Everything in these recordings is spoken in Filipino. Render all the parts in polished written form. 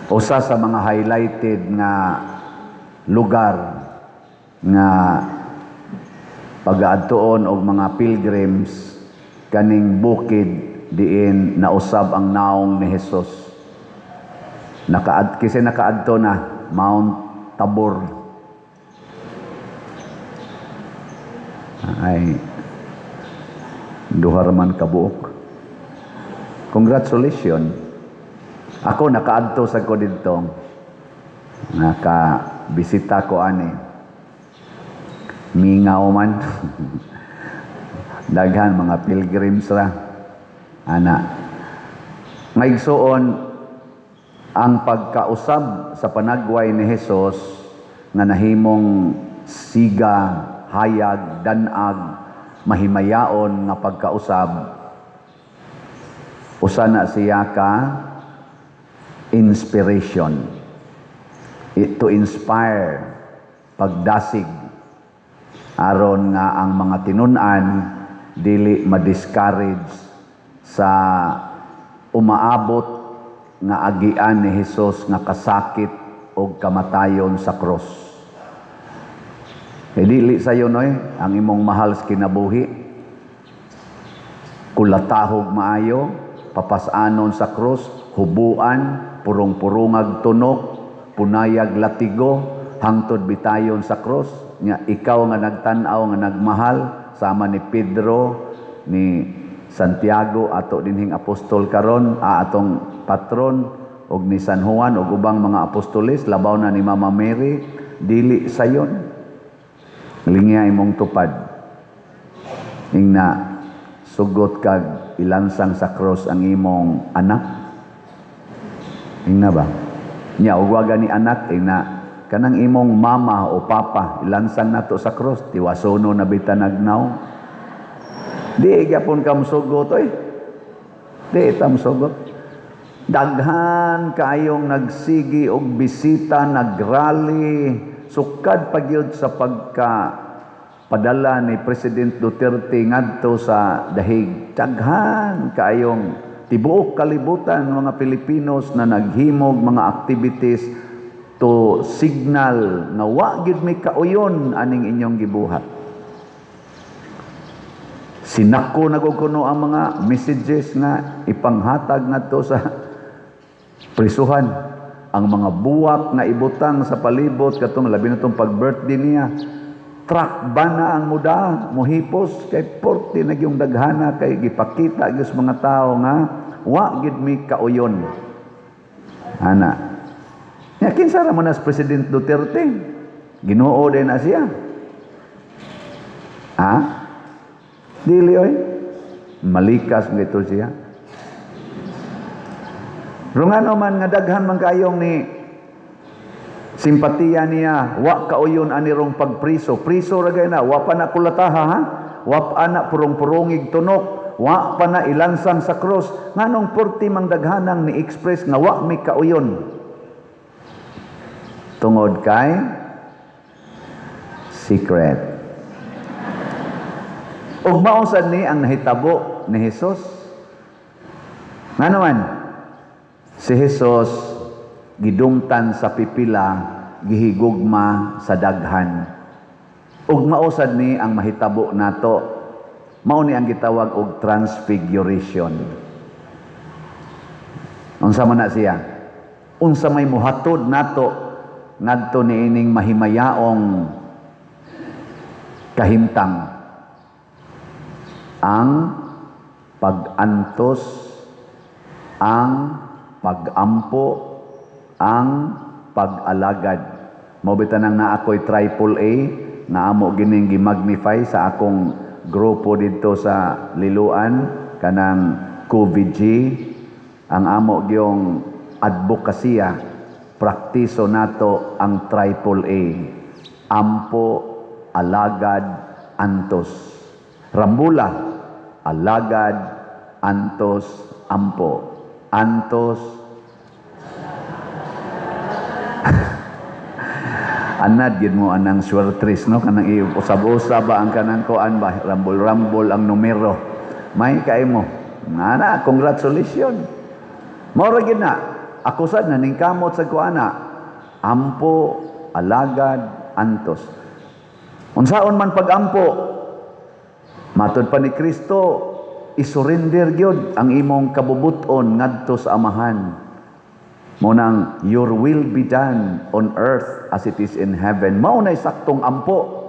Usa sa mga highlighted nga lugar nga pag-aadtoon og mga pilgrims kaning bukid diin nausab ang naong ni Hesus. Kasi nakaadto na Mount Tabor. Ay duha man kabuok. Congratulations. Ako nakaadto sa ko dito. Nakabisita ko ani. Mingaw man. Daghan mga pilgrims ra. Ana. Ngaigsuon ang pagkausab sa panagway ni Hesus nga nahimong siga, hayag, danag, mahimayaon nga pagkausab, usa na siya ka inspiration. To inspire, pagdasig, aron nga ang mga tinun-an dili ma-discourage sa umaabot nga agian ni Hesus nga kasakit o kamatayon sa cross. Dili sayo noy ang imong mahal sa kinabuhi, kulatahog maayo, papasanon sa cross, hubuan, purong-purungag tunok, punayag latigo, hangtod bitayon sa cross. Nga ikaw nga nagtan-aw nga nagmahal sama ni Pedro, ni Santiago ato dinhing apostol karon, atong patron og ni San Juan og ubang mga apostoles, labaw na ni Mama Mary, dili sayon. Lingya imong tupad. Ingna sugot kag ilansang sa cross ang imong anak. Ingna ba? Nya ugwaga ni anak ingna kanang imong mama o papa ilansang nato sa cross, tiwasono na bitanagnaw. Di gyapon ka musugot oy. Di ta musugot. Daghan kayong nagsigi og bisita, nagrally, sukad pagyud sa padala ni President Duterte ngadto sa dahig. Daghan kayong tibuok kalibutan mga Pilipinos na naghimog mga activities to signal na wa gyud may kauyon aning inyong gibuhat. Sinako na kuno ang mga messages nga ipanghatag ngadto sa prisuhan. Ang mga buwak nga ibutang sa palibot katong labi na tong pag-birthday niya. Truck ba na ang muda, muhipos kay 40 na yung daghana kay gipakita gyud mga tao nga wa gid mi kauyon. Ana. Ya kinsa ra man as President Duterte? Ginoo din na siya. Dili oy. Malikas ngito siya. Rungano man nga daghan man kayong ni simpatiya niya, wa kauyon ani rong pagpriso. Priso ra gay na, wa pa na kulataha ha. Wa pa na purong-purungig tunok, wa pa na ilansang sa cross. Nganong 40 mang daghanang ni express nga wa mi kauyon. Tungod kay secret. Ug mausad ni ang nahitabo ni Hesus. Nga naman, si Hesus gidungtan sa pipila, gihigugma sa daghan. Ug mausad ni ang mahitabo nato, mao ni ang gitawag og transfiguration. Unsa man na siya? Unsa may muhatod nato ngadto niining mahimayaong kahimtang, ang pag-antos, ang pag-ampo, ang pag-alagad. Mabitanang na ako'y AAA na amo gining gi-magnify sa akong grupo dito sa Liloan kanang COVID-G. Ang amo gyong advokasya, praktiso nato ang AAA. Ampo, alagad, antos. Rambula, alagad, antos, ampo. Antos, anad yun mo anang swertris, no? Kanang iusab-usab ba ang kanang koan ba? Rambol-rambol ang numero. May kay mo. Congratulations. Maura gid na Ako sad naningkamot sa kuana. Ampo, alagad, antos. Unsaon man pag-ampo, matud pa ni Kristo, isurrender gyud ang imong kabubuton ngadto sa Amahan. Munang, your will be done on earth as it is in heaven. Maunay saktong ampo.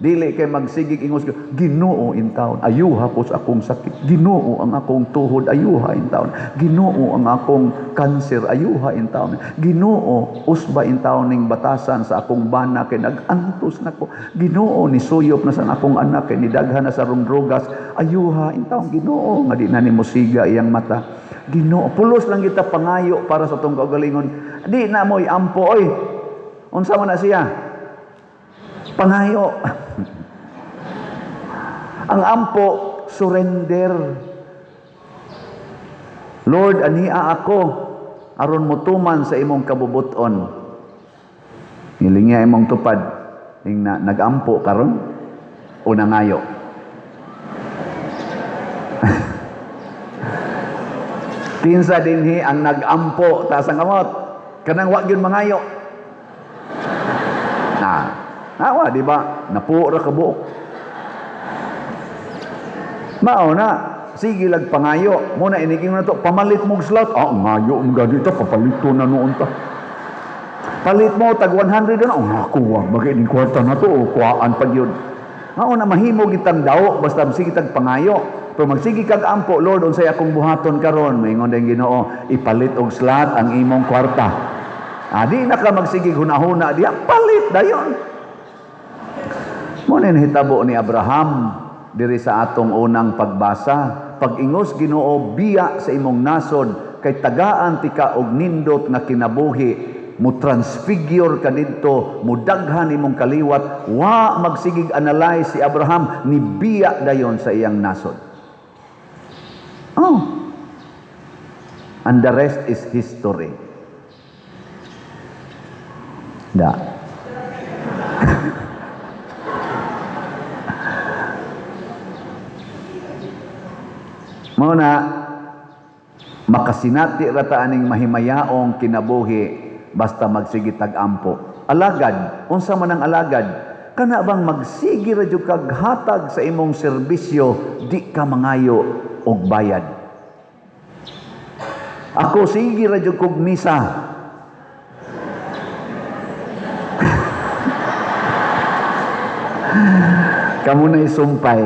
Dili kay magsigig ingos, Ginoo in taon, ayuha po sa akong sakit. Ginoo ang akong tuhod, ayuha in taon. Ginoo ang akong cancer, ayuha in taon. Ginoo, usba in taon ning batasan sa akong bana kay nagantos na ko. Ginoo, ni suyop na sa akong anak kay nidaghan na sa rungdrogas, ayuha in taon. Ginoo, nga di na ni musiga iyang mata. Ginoo, pulos lang kita pangayo para sa tong kaugalingon. Di na mo'y ampo, oy. Unsa man na siya? Pangayo. Ang ampo, surrender. Lord, ania ako, aron mutuman sa imong kabubuton. Hilingya imong tupad, ing nag-ampo karon o nangayo. Kinsa dinhi ang nag-ampo ta sa kamot, kanang wa gyud mangayo. Awa, di ba? Napura ka buok. Mao na, sige lag pangayo. Muna iniging na to, pamalit mong slot. Ngayo mga dito, papalito na noon ta. Palit mo, tag 100 na. Nakuha, bagay din kwarta na to, kuhaan pag yun. Mao na, mahimo kitang daw, basta sige tag pangayo. Pero magsige kag ampo, Lord, unsay akong buhaton karon, maingon din Ginoo, ipalit og slot ang imong kwarta. Di na ka magsigig hunahuna, diya, palit dayon. Muna hitabo ni Abraham diri sa atong unang pagbasa, pag-ingos Ginoo biya sa imong nasod kay tagaan ti ka og nindot nga kinabuhi, mo transfigure ka didto, mo daghan imong kaliwat, wa magsigig analyze si Abraham ni biya dayon sa iyang nasod. And the rest is history. Muna, makasinati rata aning mahimayaong kinabuhi basta magsigi tag-ampo. Alagad, unsa man ang alagad, kana bang magsigi ra jud kag hatag sa imong serbisyo, di ka mangayo og bayad. Ako sige ra jud kog misa. Kamu na isumpay.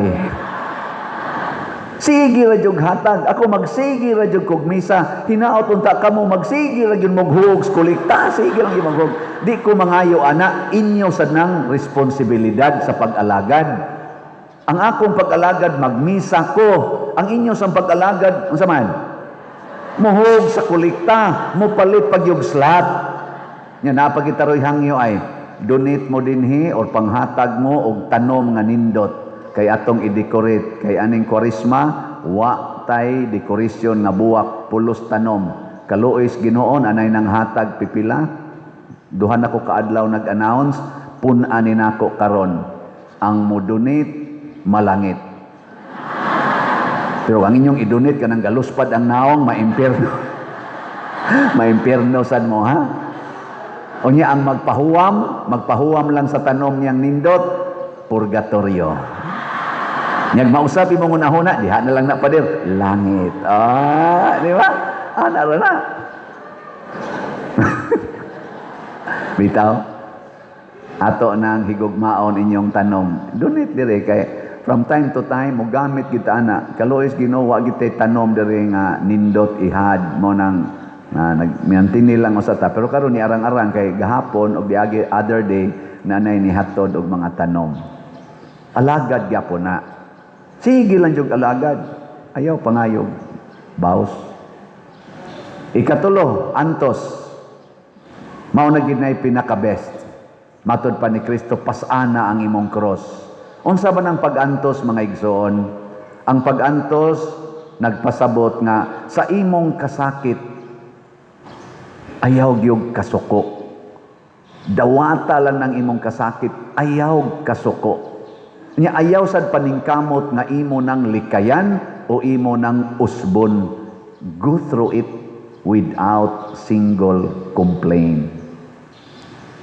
Sige ra jud hatag, ako magsige ra jud kog misa, hinaot unta kamo magsige ra jud moghug kolekta, sige lang gyud moghug. Di ko mangayo ana, inyo sad nang responsibilidad sa pag-alagad. Ang akong pag-alagad magmisa ko, ang inyo sa pag-alagad unsa man? Mohog sa kolekta, mo palit pagyog slot. Nya napagitaroy hangyo ay donate mo dinhi or panghatag mo og tanom nga nindot. Kay atong i-decorate kay aning kwarisma wa tay dekorasyon nga buwak pulos tanom kaluoys Ginoon anay nang hatag pipila duha na ko kaadlaw nag-announce pun-ani nako karon ang mo donate malangit pero ang inyong i-donate kanang galuspad ang naong maimpierno maimpierno sad mo ha unya ang magpahuwam lang sa tanom niyang nindot purgatorio. Nyag mausap imong unahuna, diha na lang na padir, langit. Di ba? Naro na. Bitaw, ato nang higugmaon inyong tanom. Donate dire kay from time to time mo gamit kita ana. Kaluoy Ginoo wa gitay tanom dire nga nindot ihad mo nang nagmantini lang usata. Pero karon ni arang-arang kay gahapon og diagi other day nanay ni hatod og mga tanom. Alagad gyapon na. Sige lang yung alagad. Ayaw pangayog. Baos. Ikatulo, antos. Mao na gid nay pinaka-best. Matod pa ni Kristo, pasana ang imong cross. Unsa ba nang pag-antos, mga igsoon? Ang pag-antos, nagpasabot nga, sa imong kasakit, ayaw gyud kasuko. Dawata lang ng imong kasakit, ayaw kasuko. Nya ayaw sad paningkamot nga imo nang likayan o imo nang usbon. Go through it. without single complaint.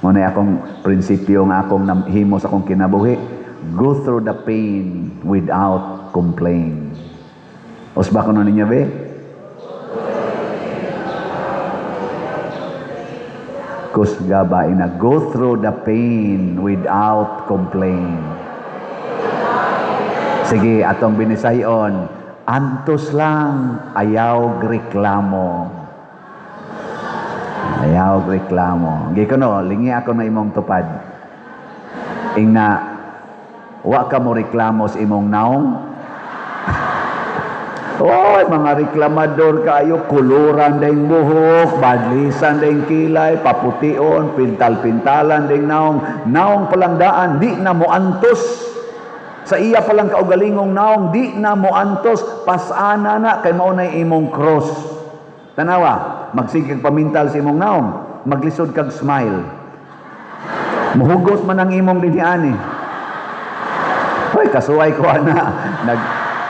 Muna akong prinsipyo nga akong himo sa akong kinabuhi. Go through the pain without complaint. Usba ko na ninyo, be? Kusga ba ina? Go through the pain without complaint. Sige, atong binisayon. Antos lang, ayaw reklamo. Ayaw reklamo. Gi ko no, lingi ako na imong tupad. Ingna, wa ka mo reklamo sa imong naong. Oy, mga reklamador kayo, kuluran ding buhok, badlisan ding kilay, papution, pintal-pintalan ding naong. Naong palang daan, di na mo antos. Sa iya palang kaugalingong naong, di na mo antos, pasana na, kay maunay imong cross. Tanawa, magsigig pamintal sa imong naong, maglisod kag smile. Muhugot man ang imong dinhian eh. Hoy, kasuway ko na,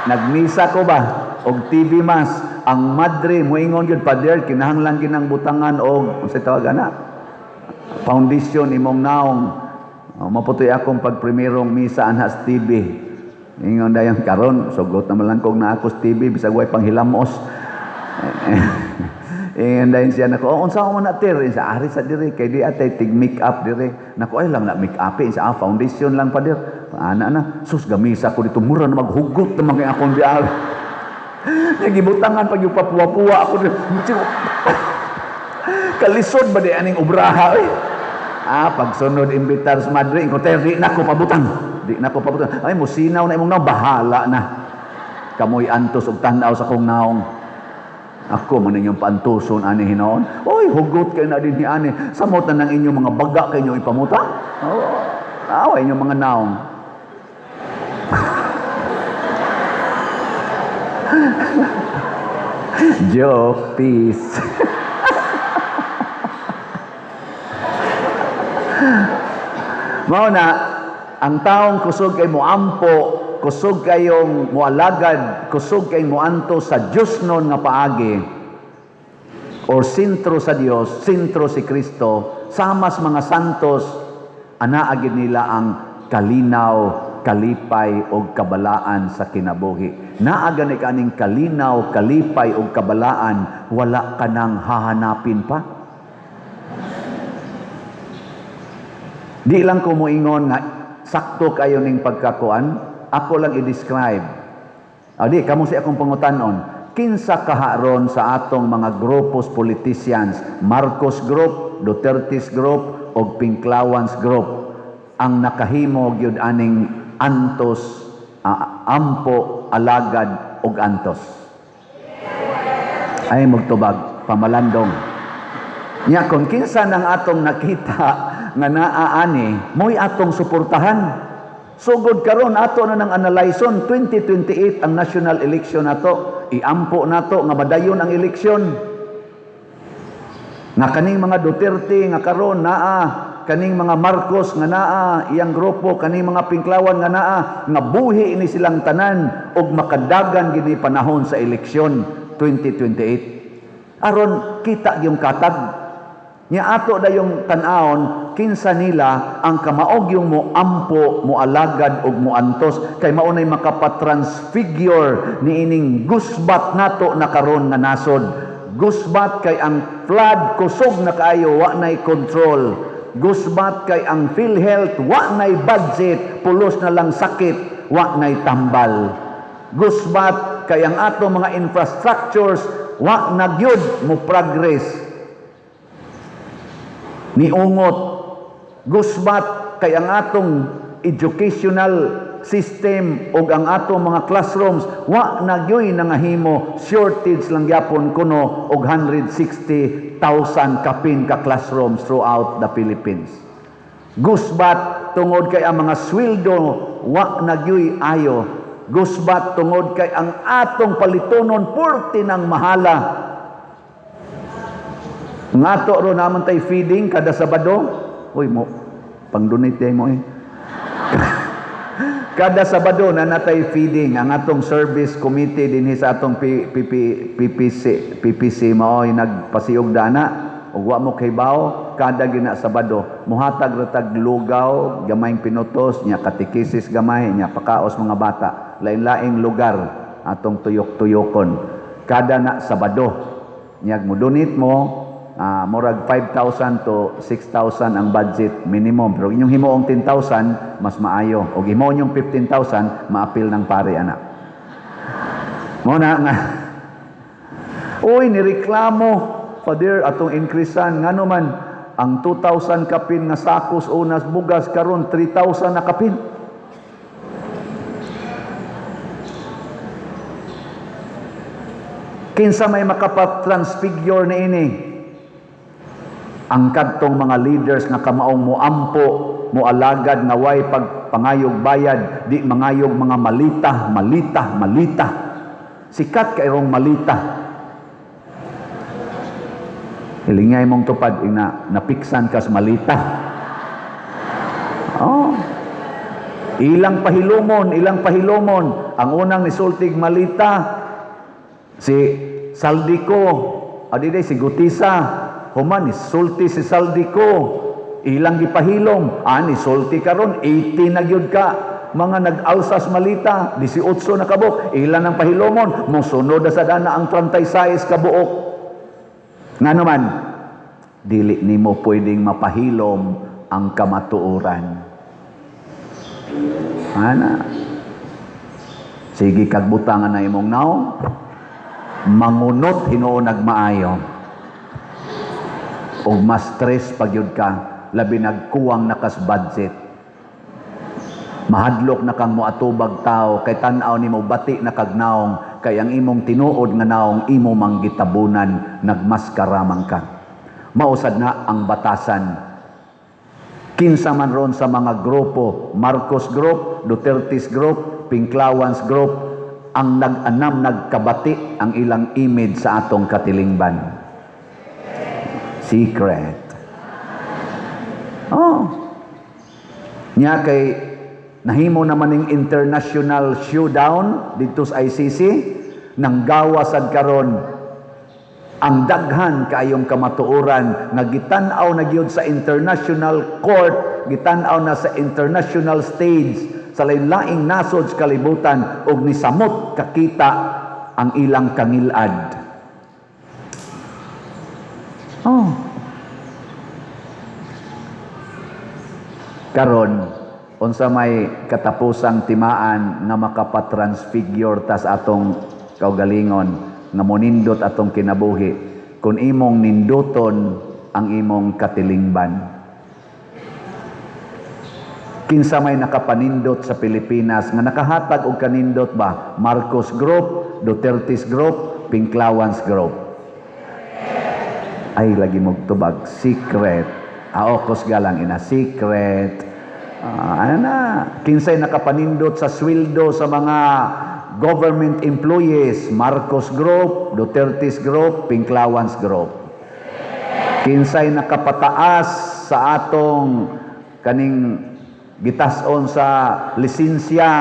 nagmisa ko ba? Og TV mas, ang madre, muingon yun, pader, kinahanglan ginang butangan og, sa tawagan na, foundation imong naong. Maputoy akong pagprimerong misa anhas TV. Ingon dayang karon, sugot naman lang kong na ako sa TV, bisag way panghilamos. Ingon dayon siya nako, unsa ko man natir sa ari sa diri kay di atay tig make up diri. Nako ay lang na make up sa foundation lang pa dir. Ana na, sus gamisa ko dito mura na maghugot na mga akong bial. Nagibutangan pag yung papuwa-puwa ako dito. Kalisod ba di aning obraha eh? Pagsunod imbitar sa madre, di na ko pabutang. Di na ko pabutang. Ay, musinaw na imong naong, bahala na. Kamoy antos og tanaw sa kong naong. Ako man inyong paantuson ani hinoon. Oy, hugot kayo na din ni ani. Samot na ng inyong mga baga kayo inyong ipamutang. Away inyong mga naong. Joke, peace. Mao na, ang taong kusog kay moampo, kusog kayong moalagad, kusog kay moanto sa Diyos nun nga paagi, or sintro sa Dios, sintro si Kristo, samas mga santos, anaagid nila ang kalinaw, kalipay, o kabalaan sa kinabuhi. Naaga ni kaning kalinaw, kalipay, o kabalaan, wala ka nang hahanapin pa. Di lang ko moingon nga sakto kayo ning pagkakuan, ako lang i-describe. Di kamo si akong pangutanon, kinsa kaharon sa atong mga grupos politicians, Marcos Group, Duterte's Group, o Pinklawans Group, ang nakahimo gyud aning antos, ampo, alagad og antos. Ay magtubag pamalandong. Nya kung kinsa nang atong nakita nga naaani, mo'y atong suportahan. Sugod karon ato na ng analyson 2028 ang national election nato. Iampo nato nga madayon ang eleksyon. Nga kaning mga Duterte nga karon naa, kaning mga Marcos nga naa, iyang grupo, kaning mga Pinklawan nga naa, nga buhi ini silang tanan og makadagan gini panahon sa eleksyon 2028. Aron kita yung katag. Nya ato dayong tan-aon, kinsa nila ang kamaog yung moampo, moalagad og moantos kay maunay makapatransfigure niining gusbat nato na karon nga nasod. Gusbat kay ang flood kusog na kaayo, wa nay control. Gusbat kay ang PhilHealth, wa nay budget, pulos na lang sakit, wa nay tambal. Gusbat kay ang ato mga infrastructures, wa na gyud mo progress. Niungot, gusbat kay ang atong educational system o ang atong mga classrooms, wa na gyoy nangahimo, shortage lang gyapon kuno og 160,000 kapin ka classrooms throughout the Philippines. Gusbat tungod kay ang mga sweldo wa na gyoy ayo. Gusbat tungod kay ang atong palitonon purti ng mahala. Nga to ro naman tay feeding kada Sabado. Uy mo, pang-donate mo Kada Sabado na natay feeding ang atong service committee dinhi sa atong PPC mao'y nagpasiog dana ug wa mo kaybaw kada gina Sabado muhatag ratag lugaw gamayng pinutos nya katikisis gamay nya pakaos mga bata lain-laing lugar atong tuyok-tuyokon kada na Sabado nyag mo donate mo murag 5,000 to 6,000 ang budget minimum pero inyong himuong 10,000 mas maayo og himo yung 15,000 maapil ng pare anak mo na nga uy nireklamo Father atong increasean ngano man ang 2,000 kapin nga sakos unas bugas karon 3,000 na kapin kinsa may makapatransfigure ni ini ang kadtong mga leaders nga kamaong moampo moalagad nga way pagpangayog bayad di mangayog mga malita sikat kay rong malita hilingay mong tupad ina napiksan kas malita ilang pahilomon ang unang nisultig malita si Saldico adi si Gutisa human isulti si Saldico ilang gipahilom ani sulti karon 80 na gyud ka mga nag-alsas malita 18 na kabuk ilan ang pahilomon mosunod sa dana ang 36 ka buok ngano man dili nimo pwedeng mapahilom ang kamatuoran ana sige kagbutangan na imong naw mangunot hinuon nagmaayo o mas stress pagyud ka labi nagkuwang nakas budget mahadlok na kang moatubag tao kay tan-aw nimo bati na kag naong kay ang imong tinuod nga naong imo manggitabunan nagmaskara man ka mausad na ang batasan kinsa man ron sa mga grupo Marcos Group Duterte's Group Pinklawans Group ang nag-anam nagkabati ang ilang image sa atong katilingban secret. Nya kay nahimo naman ning international showdown dito sa ICC nang gawasad karon ang daghan kaayong kamatuoran nga gitan-aw na gyud sa international court, gitan-aw na sa international stage sa lain-laing nasod sa kalibutan ug nisamot kakita ang ilang kangilad. Karon unsa may katapusang timaan nga makapatransfigure ta sa atong kaugalingon nga monindot atong kinabuhi kung imong ninduton ang imong katilingban. Kinsa may nakapanindot sa Pilipinas nga nakahatag og kanindot ba? Marcos Group, Duterte's Group, Pinklawans Group. Ay lagi mo tubag secret aokos galang ina secret kinsay nakapanindot sa sweldo sa mga government employees Marcos Group Duterte's Group Pinklawans Group kinsay nakapataas sa atong kaning gitason sa lisensya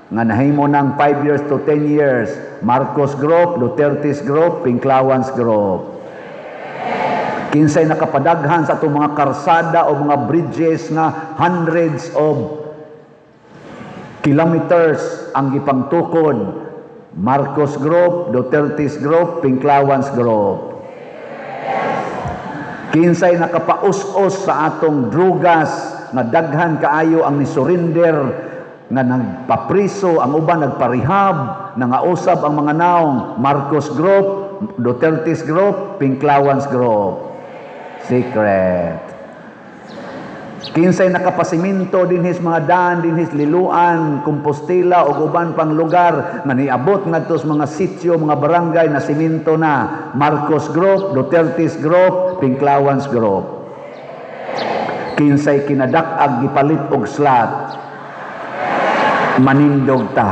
nga nahimo ng 5 years to 10 years Marcos Group Duterte's Group Pinklawans Group kinsay nakapadaghan sa atong mga karsada o mga bridges nga hundreds of kilometers ang gipangtukod Marcos Group, Duterte's Group, Pinklawans Group. Kinsay nakapaus-os sa atong drugas nga daghan kaayo ang nisurrender nga nagpapriso ang uban nagparehab nangausab ang mga naong Marcos Group, Duterte's Group, Pinklawans Group. Secret. Kinsay nakapasiminto dinhis mga daan, dinhis Liluan, Compostela o uban pang lugar nga niabot ngadto sa mga sitio, mga barangay na siminto na Marcos Group, Duterte's Group, Pinklawans Group. Kinsay kinadak-ag gipalit og slot manindog ta.